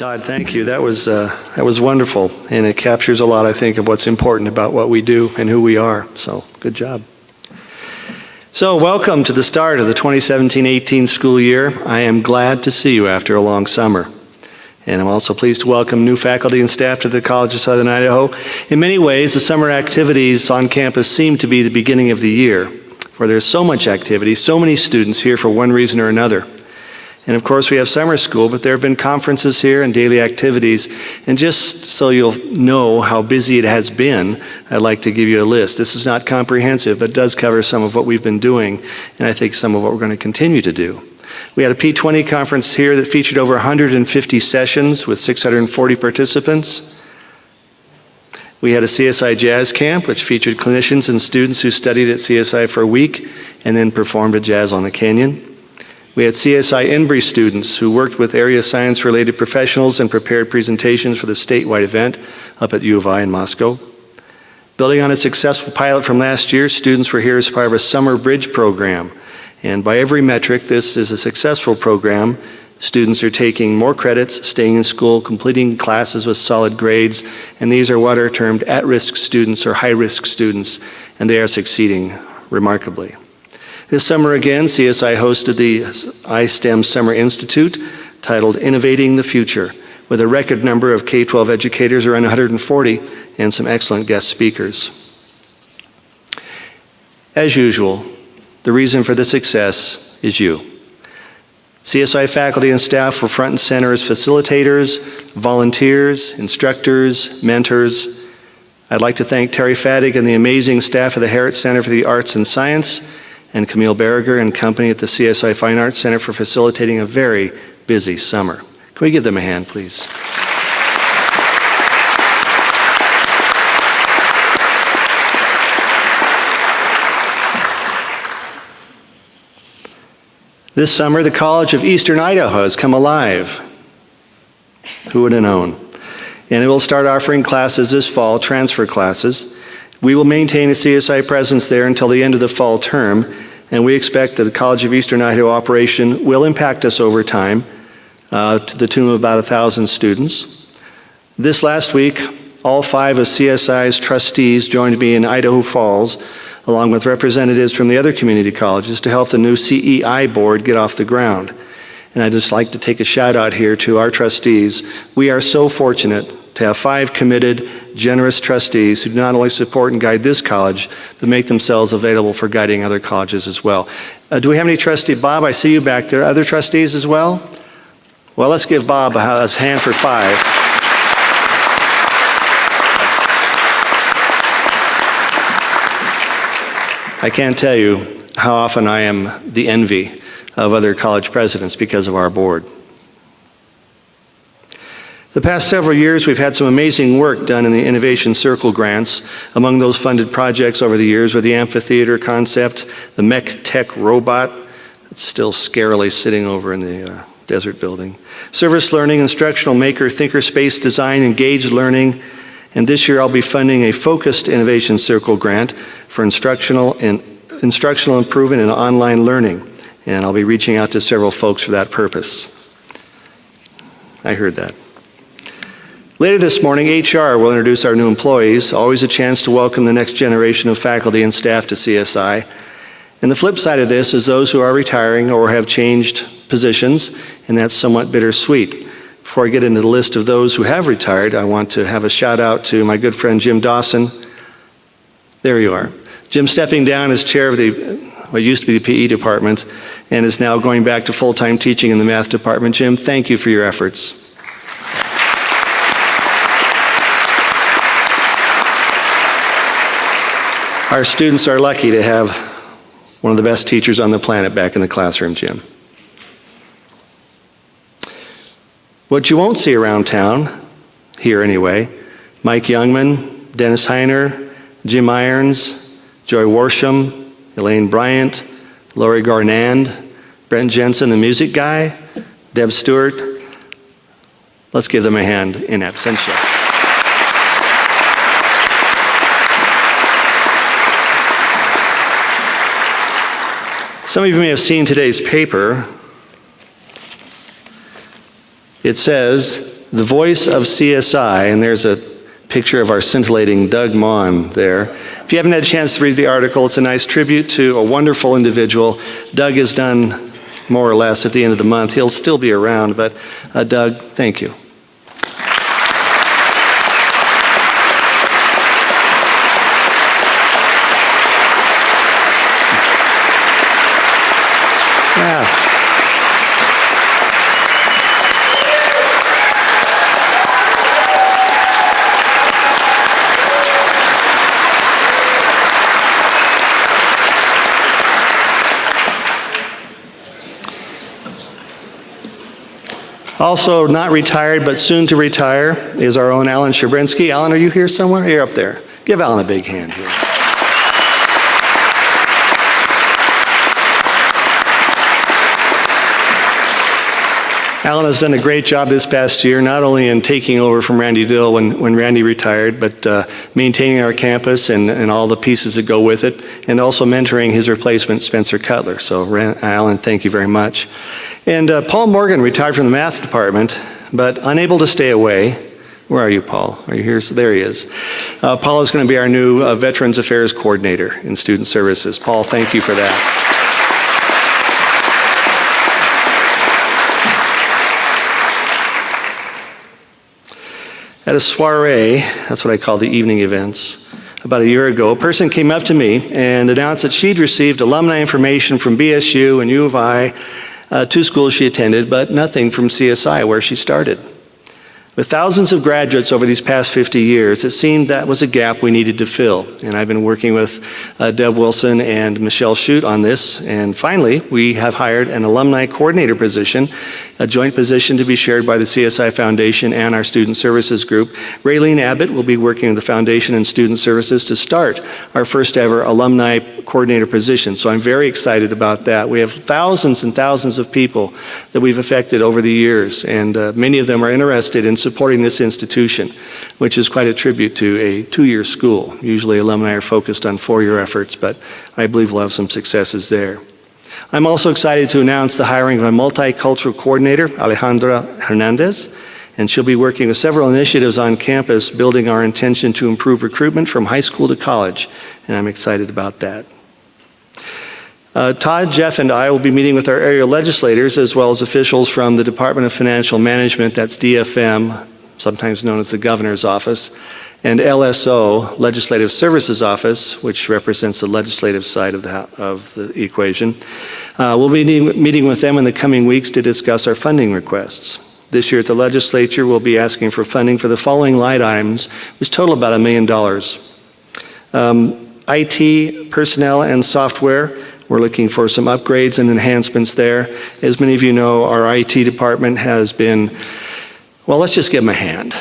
Todd, thank you. That was wonderful, and it captures a lot, I think, of what's important about what we do and who we are. So, good job. So, welcome to the start of the 2017-18 school year. I am glad to see you after a long summer. And I'm also pleased to welcome new faculty and staff to the College of Southern Idaho. In many ways, the summer activities on campus seem to be the beginning of the year, for there's so much activity, so many students here for one reason or another. And of course, we have summer school, but there have been conferences here and daily activities. And just so you'll know how busy it has been, I'd like to give you a list. This is not comprehensive, but it does cover some of what we've been doing, and I think some of what we're going to continue to do. We had a P20 conference here that featured over 150 sessions with 640 participants. We had a CSI Jazz Camp, which featured clinicians and students who studied at CSI for a week and then performed a jazz on the canyon. We had CSI Embry students who worked with area science-related professionals and prepared presentations for the statewide event up at U of I in Moscow. Building on a successful pilot from last year, students were here as part of a summer bridge program. And by every metric, this is a successful program. Students are taking more credits, staying in school, completing classes with solid grades, and these are what are termed at-risk students or high-risk students, and they are succeeding remarkably. This summer again, CSI hosted the iSTEM Summer Institute titled Innovating the Future, with a record number of K-12 educators, around 140, and some excellent guest speakers. As usual, the reason for the success is you. CSI faculty and staff were front and center as facilitators, volunteers, instructors, mentors. I'd like to thank Terry Fadig and the amazing staff of the Herritt Center for the Arts and Science, and Camille Berriger and company at the CSI Fine Arts Center for facilitating a very busy summer. Can we give them a hand, please? This summer, the College of Eastern Idaho has come alive. Who would have known? And it will start offering classes this fall, transfer classes. We will maintain a CSI presence there until the end of the fall term, and we expect that the College of Eastern Idaho operation will impact us over time to the tune of about 1,000 students. This last week, all 5 of CSI's trustees joined me in Idaho Falls, along with representatives from the other community colleges, to help the new CEI board get off the ground. And I'd just like to take a shout out here to our trustees. We are so fortunate to have 5 committed, generous trustees who not only support and guide this college, but make themselves available for guiding other colleges as well. Do we have any trustees? Bob, I see you back there. Other trustees as well? Well, let's give Bob a hand for 5. I can't tell you how often I am the envy of other college presidents because of our board. The past several years, we've had some amazing work done in the Innovation Circle grants. Among those funded projects over the years were the amphitheater concept, the mech tech robot, it's still scarily sitting over in the desert building, service learning, instructional maker, thinker space design, engaged learning, and this year I'll be funding a focused Innovation Circle grant for instructional improvement in online learning, and I'll be reaching out to several folks for that purpose. I heard that. Later this morning, HR will introduce our new employees, always a chance to welcome the next generation of faculty and staff to CSI. And the flip side of this is those who are retiring or have changed positions, and that's somewhat bittersweet. Before I get into the list of those who have retired, I want to have a shout out to my good friend Jim Dawson. There you are. Jim stepping down as chair of what used to be the PE department and is now going back to full-time teaching in the math department. Jim, thank you for your efforts. Our students are lucky to have one of the best teachers on the planet back in the classroom, Jim. What you won't see around town, here anyway, Mike Youngman, Dennis Heiner, Jim Irons, Joy Warsham, Elaine Bryant, Lori Garnand, Brent Jensen, the music guy, Deb Stewart. Let's give them a hand in absentia. Some of you may have seen today's paper. It says, the voice of CSI, and there's a picture of our scintillating Doug Mon there. If you haven't had a chance to read the article, it's a nice tribute to a wonderful individual. Doug is done more or less at the end of the month. He'll still be around, but Doug, thank you. Yeah. Also not retired, but soon to retire, is our own Alan Shabrinsky. Alan, are you here somewhere? You're up there. Give Alan a big hand here. Alan has done a great job this past year, not only in taking over from Randy Dill when Randy retired, but maintaining our campus and all the pieces that go with it, and also mentoring his replacement, Spencer Cutler. So Alan, thank you very much. And Paul Morgan retired from the math department, but unable to stay away. Where are you, Paul? Are you here? So there he is. Paul is going to be our new Veterans Affairs Coordinator in Student Services. Paul, thank you for that. At a soiree, that's what I call the evening events, about a year ago, a person came up to me and announced that she'd received alumni information from BSU and U of I, two schools she attended, but nothing from CSI, where she started. With thousands of graduates over these past 50 years, it seemed that was a gap we needed to fill. And I've been working with Deb Wilson and Michelle Shute on this. And finally, we have hired an alumni coordinator position, a joint position to be shared by the CSI Foundation and our Student Services Group. Raylene Abbott will be working with the Foundation and Student Services to start our first ever alumni coordinator position. So I'm very excited about that. We have thousands and thousands of people that we've affected over the years, and many of them are interested in supporting this institution, which is quite a tribute to a two-year school. Usually alumni are focused on four-year efforts, but I believe we'll have some successes there. I'm also excited to announce the hiring of a multicultural coordinator, Alejandra Hernandez, and she'll be working with several initiatives on campus, building our intention to improve recruitment from high school to college, and I'm excited about that. Todd, Jeff, and I will be meeting with our area legislators as well as officials from the Department of Financial Management, that's DFM, sometimes known as the Governor's Office, and LSO, Legislative Services Office, which represents the legislative side of the equation. We'll be meeting with them in the coming weeks to discuss our funding requests. This year at the legislature, we'll be asking for funding for the following line items, which total about $1 million. IT, personnel, and software. We're looking for some upgrades and enhancements there. As many of you know, our IT department has been, well, let's just give them a hand.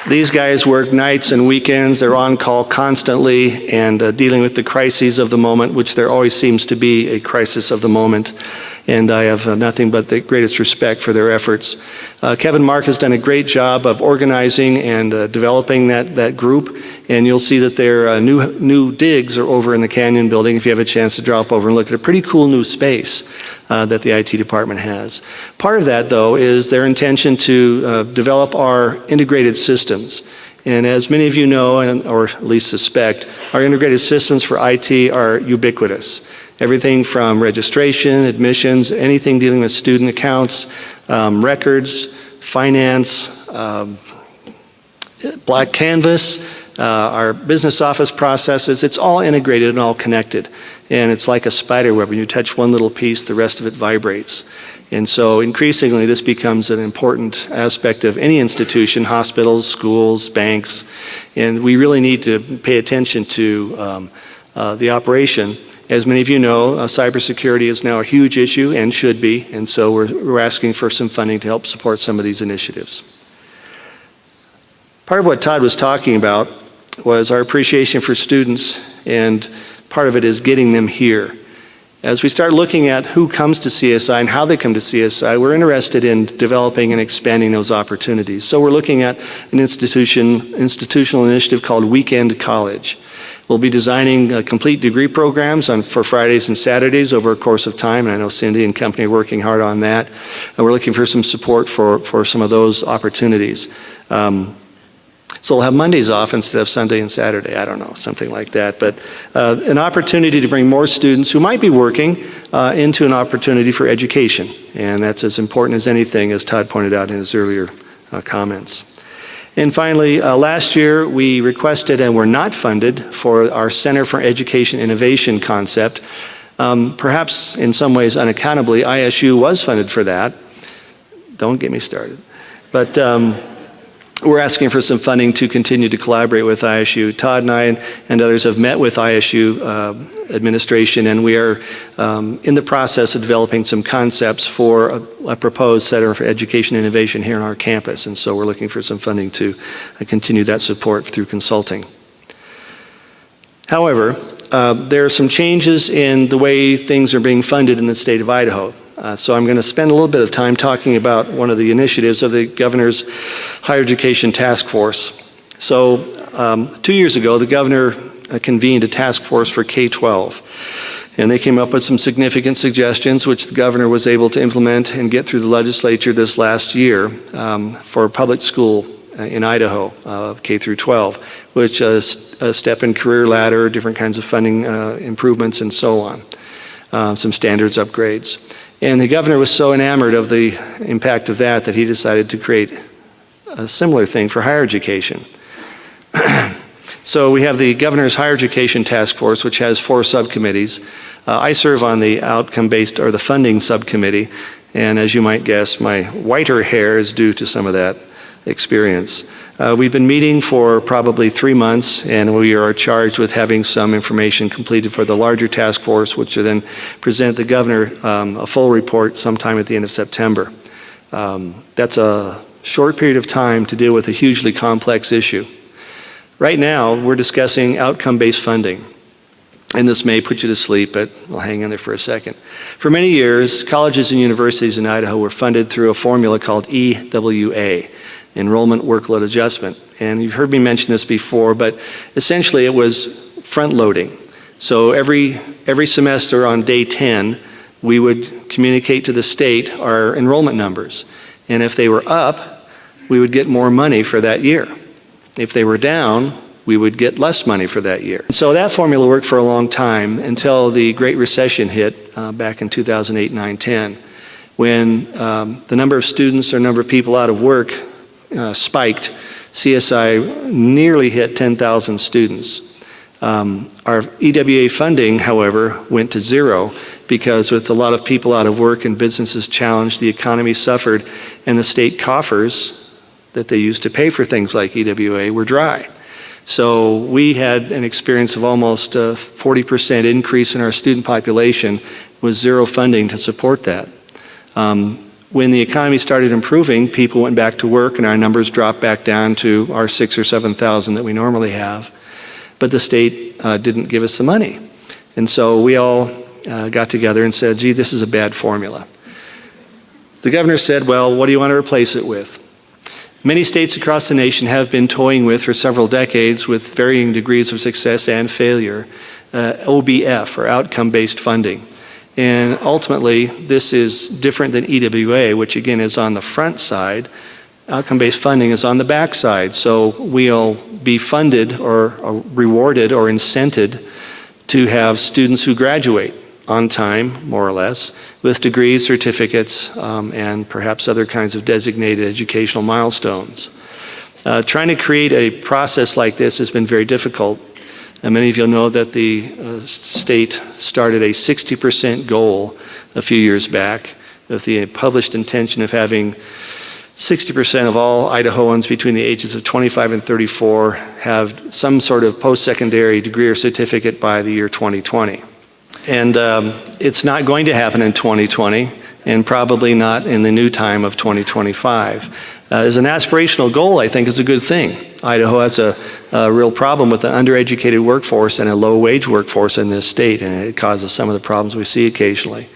These guys work nights and weekends. They're on call constantly and dealing with the crises of the moment, which there always seems to be a crisis of the moment. And I have nothing but the greatest respect for their efforts. Kevin Mark has done a great job of organizing and developing that group. And you'll see that their new digs are over in the Canyon building if you have a chance to drop over and look at a pretty cool new space that the IT department has. Part of that, though, is their intention to develop our integrated systems. And as many of you know, or at least suspect, our integrated systems for IT are ubiquitous. Everything from registration, admissions, anything dealing with student accounts, records, finance, Black Canvas, our business office processes, it's all integrated and all connected. And it's like a spider web. When you touch one little piece, the rest of it vibrates. And so increasingly, this becomes an important aspect of any institution, hospitals, schools, banks. And we really need to pay attention to the operation. As many of you know, cybersecurity is now a huge issue and should be. And so we're asking for some funding to help support some of these initiatives. Part of what Todd was talking about was our appreciation for students, and part of it is getting them here. As we start looking at who comes to CSI and how they come to CSI, we're interested in developing and expanding those opportunities. So we're looking at an institutional initiative called Weekend College. We'll be designing complete degree programs for Fridays and Saturdays over a course of time, and I know Cindy and company are working hard on that. And we're looking for some support for some of those opportunities. So we'll have Mondays off instead of Sunday and Saturday. I don't know, something like that. But an opportunity to bring more students who might be working into an opportunity for education. And that's as important as anything, as Todd pointed out in his earlier comments. And finally, last year we requested and were not funded for our Center for Education Innovation concept. Perhaps in some ways unaccountably, ISU was funded for that. Don't get me started. But we're asking for some funding to continue to collaborate with ISU. Todd and I and others have met with ISU administration, and we are in the process of developing some concepts for a proposed Center for Education Innovation here on our campus. And so we're looking for some funding to continue that support through consulting. However, there are some changes in the way things are being funded in the state of Idaho. So I'm going to spend a little bit of time talking about one of the initiatives of the governor's Higher Education Task Force. So 2 years ago, the governor convened a task force for K-12. And they came up with some significant suggestions, which the governor was able to implement and get through the legislature this last year for public school in Idaho, K through 12, which is a step in career ladder, different kinds of funding improvements, and so on, some standards upgrades. And the governor was so enamored of the impact of that he decided to create a similar thing for higher education. So we have the governor's Higher Education Task Force, which has 4 subcommittees. I serve on the outcome-based or the funding subcommittee, and as you might guess, my whiter hair is due to some of that experience. We've been meeting for probably 3 months, and we are charged with having some information completed for the larger task force, which will then present the governor a full report sometime at the end of September. That's a short period of time to deal with a hugely complex issue. Right now, we're discussing outcome-based funding. And this may put you to sleep, but we'll hang in there for a second. For many years, colleges and universities in Idaho were funded through a formula called EWA, Enrollment Workload Adjustment. And you've heard me mention this before, but essentially it was front-loading. So every semester on day 10, we would communicate to the state our enrollment numbers. And if they were up, we would get more money for that year. If they were down, we would get less money for that year. So that formula worked for a long time until the Great Recession hit back in 2008, 9, 10, when the number of students or number of people out of work spiked. CSI nearly hit 10,000 students. Our EWA funding, however, went to zero because with a lot of people out of work and businesses challenged, the economy suffered, and the state coffers that they used to pay for things like EWA were dry. So we had an experience of almost a 40% increase in our student population with zero funding to support that. When the economy started improving, people went back to work and our numbers dropped back down to our 6,000 or 7,000 that we normally have. But the state didn't give us the money. And so we all got together and said, gee, this is a bad formula. The governor said, well, what do you want to replace it with? Many states across the nation have been toying with for several decades with varying degrees of success and failure, OBF, or outcome-based funding. And ultimately, this is different than EWA, which again is on the front side. Outcome-based funding is on the back side. So we'll be funded or rewarded or incented to have students who graduate on time, more or less, with degrees, certificates, and perhaps other kinds of designated educational milestones. Trying to create a process like this has been very difficult. And many of you know that the state started a 60% goal a few years back with the published intention of having 60% of all Idahoans between the ages of 25 and 34 have some sort of post-secondary degree or certificate by the year 2020. And it's not going to happen in 2020, and probably not in the new time of 2025. As an aspirational goal, I think is a good thing. Idaho has a real problem with an undereducated workforce and a low-wage workforce in this state, and it causes some of the problems we see occasionally.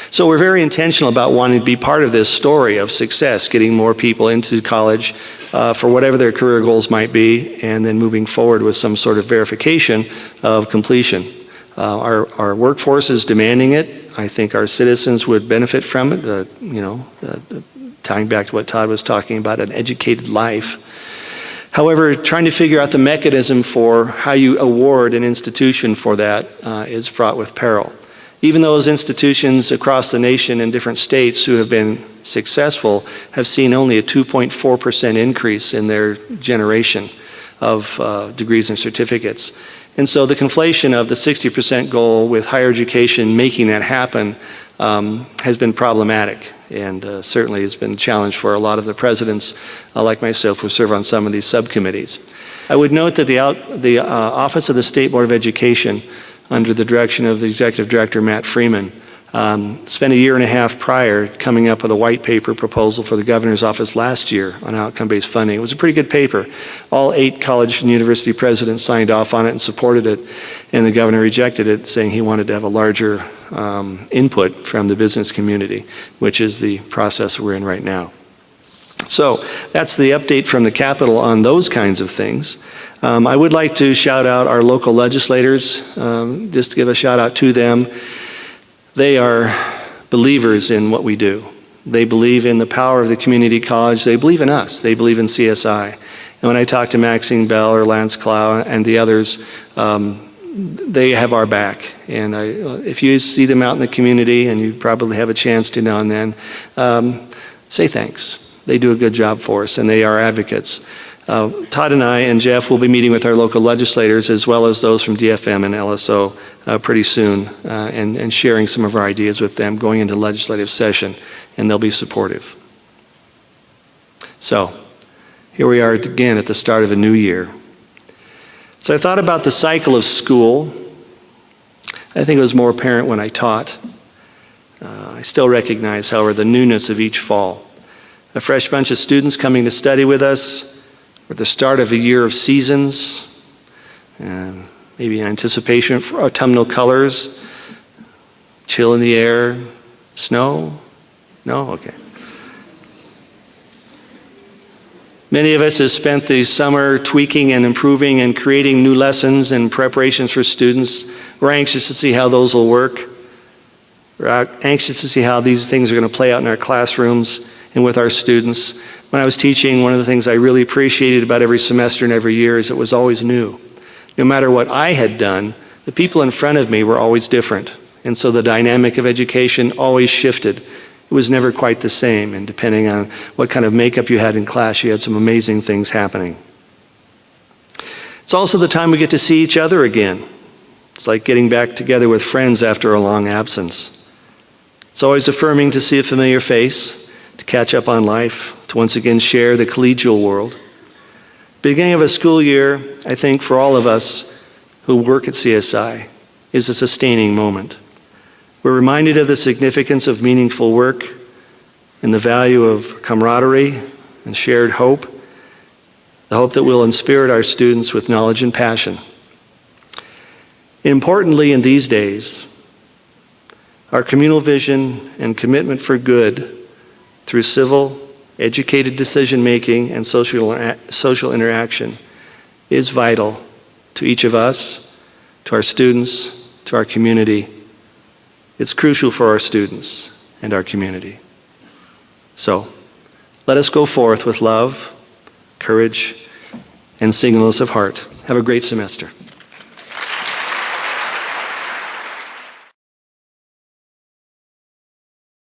So we're very intentional about wanting to be part of this story of success, getting more people into college, for whatever their career goals might be, and then moving forward with some sort of verification of completion. Our workforce is demanding it. I think our citizens would benefit from it, tying back to what Todd was talking about, an educated life. However, trying to figure out the mechanism for how you award an institution for that is fraught with peril. Even those institutions across the nation in different states who have been successful have seen only a 2.4% increase in their generation of degrees and certificates. And so the conflation of the 60% goal with higher education making that happen has been problematic, and certainly has been a challenge for a lot of the presidents, like myself, who serve on some of these subcommittees. I would note that the Office of the State Board of Education, under the direction of the Executive Director, Matt Freeman, spent a year and a half prior coming up with a white paper proposal for the governor's office last year on outcome-based funding. It was a pretty good paper. All 8 college and university presidents signed off on it and supported it, and the governor rejected it, saying he wanted to have a larger input from the business community, which is the process we're in right now. So that's the update from the Capitol on those kinds of things. I would like to shout out our local legislators, just to give a shout out to them. They are believers in what we do. They believe in the power of the community college. They believe in us. They believe in CSI. And when I talk to Maxine Bell or Lance Clow and the others, they have our back. And if you see them out in the community, and you probably have a chance to now and then, say thanks. They do a good job for us, and they are advocates. Todd and I and Jeff will be meeting with our local legislators, as well as those from DFM and LSO pretty soon, and sharing some of our ideas with them going into legislative session, and they'll be supportive. So here we are again at the start of a new year. So I thought about the cycle of school. I think it was more apparent when I taught. I still recognize, however, the newness of each fall. A fresh bunch of students coming to study with us, or the start of a year of seasons, maybe anticipation for autumnal colors, chill in the air, snow? No? Okay. Many of us have spent the summer tweaking and improving and creating new lessons and preparations for students. We're anxious to see how those will work. We're anxious to see how these things are going to play out in our classrooms and with our students. When I was teaching, one of the things I really appreciated about every semester and every year is it was always new. No matter what I had done, the people in front of me were always different. And so the dynamic of education always shifted. It was never quite the same, and depending on what kind of makeup you had in class, you had some amazing things happening. It's also the time we get to see each other again. It's like getting back together with friends after a long absence. It's always affirming to see a familiar face, to catch up on life, to once again share the collegial world. Beginning of a school year, I think for all of us who work at CSI, is a sustaining moment. We're reminded of the significance of meaningful work and the value of camaraderie and shared hope, the hope that will inspirit our students with knowledge and passion. Importantly, in these days, our communal vision and commitment for good through civil, educated decision-making and social interaction is vital to each of us, to our students, to our community. It's crucial for our students and our community. So, let us go forth with love, courage, and singleness of heart. Have a great semester.